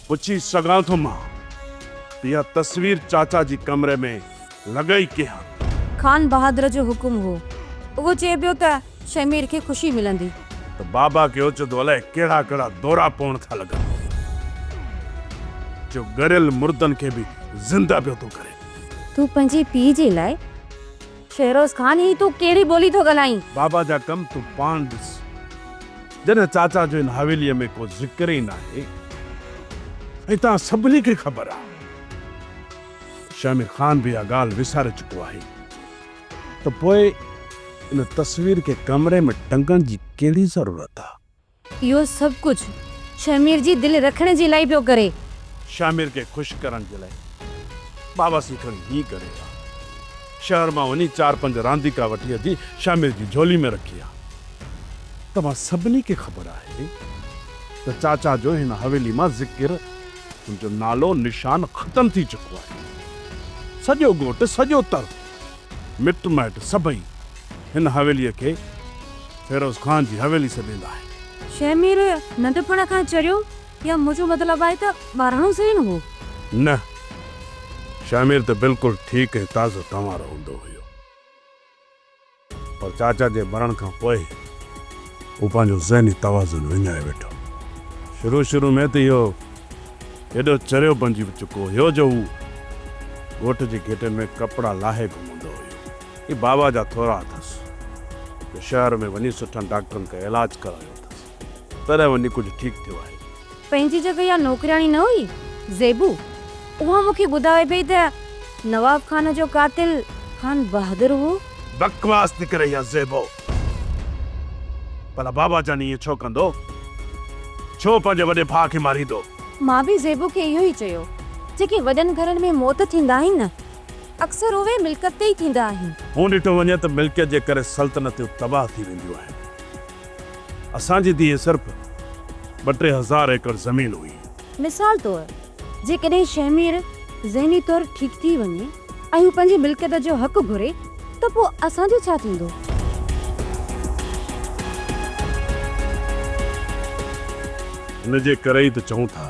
पुछी सघां थो मां इहा तस्वीर चाचा जी कमरे में लॻई किहां? खान बहादुर जो हुकुम हो। वो चए पियो त शमीर खे ख़ुशी मिलंदी। तो बाबा के ओचितो अलाए कहिड़ा कहिड़ा दौरा पवण था लॻनि जो गरियल मुर्दनि खे बि ज़िंदा पियो थो करे। तू पंहिंजे पीउ जे लाइ शेरोज खान ही तू कहिड़ी ॿोली थो ॻाल्हाईं? बाबा जा कम तूं पाण ॾिस। जॾहिं चाचा जो हिन हवेलीअ में को ज़िक्र ई न आहे ऐं तव्हां सभिनी खे ख़बर आहे शामिर खान भी इहा ॻाल्हि विसारे चुको आहे त पोइ इन तस्वीर के कमरे में टंगण जी कहिड़ी ज़रूरत आहे? इहो सभु कुझु शमीर जी दिलि रखण जे लाइ पियो करे। शामिर के ख़ुशि करण जे लाइ बाबा सीखण हीअं करे आहे शहर मां वञी 4-5 रांदीका वठी अची शामिर जी झोली में रखी आहे। तव्हां सभिनी खे ख़बर आहे त चाचा जो हिन हवेली मां ज़िक्र तुंहिंजो नालो निशान ख़तम थी चुको आहे। सॼो ॻोठ सॼो तर मिट माइट सभई हिन हवेलीअ खे फेरोज खान जी हवेली सॾींदा आहिनि। शमीर नंढपण खां चरियो या मुंहिंजो मतिलबु आहे त ॿारहं सही न हो? न, शामिर त बिल्कुलु ठीकु ऐं ताज़ो तवारो हूंदो हुयो पर चाचा जे मरण खां पोइ हू पंहिंजो ज़हनी तवाज़ुन विञाए वेठो। शुरू में त इहो हेॾो चरियो बणिजी चुको हुयो जो हू ॻोठ जी घेटनि में कपिड़ा लाहे घुमंदो हुयो। ही बाबा जा थोरा अथसि जो शहर में वञी सुठनि डॉक्टरनि खे इलाजु करायो अथसि तॾहिं वञी कुझु ठीकु थियो आहे। पंहिंजी जॻह या नौकराणी न हुई ज़ेबू? उहा मूंखे ॿुधाए पई त नवाब खान जो कातिल खान बहादुर हो। बकवास थी करे इहा ज़ेबो। भला बाबा जानी ईअं छो कंदो? छो पंहिंजे वॾे भाउ खे मारींदो? मां बि ज़ेबू खे इहो ई चयो जेके वॾनि घरनि में मौत थींदा आहिनि न अक्सर उहे मिल्कियत ते ई थींदा आहिनि। हूं ॾिठो वञे त मिल्कियत जे करे सल्तनतूं तबाह थी वेंदियूं आहिनि। असांजी धीअ सिर्फ़ 2-3 हज़ार एकड़ ज़मीन हुई। मिसाल तौर जेकॾहिं शमीर ज़हनी तौर ठीकु थी वञे ऐं हू पंहिंजी मिल्कियत जो हक़ घुरे त पोइ असांजो छा थींदो? हिन जे करे ई त चऊं था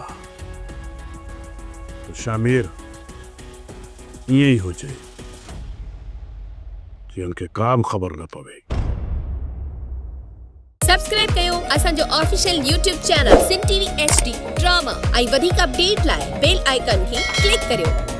त शामिर ईअं ई हुजे जिन खे का बि ख़बर न पवे। सब्सक्राइब कयो असांजो official YouTube channel Singh TV HD drama ऐं वधीक अपडेट लाइ बेल आइकन खे क्लिक करियो।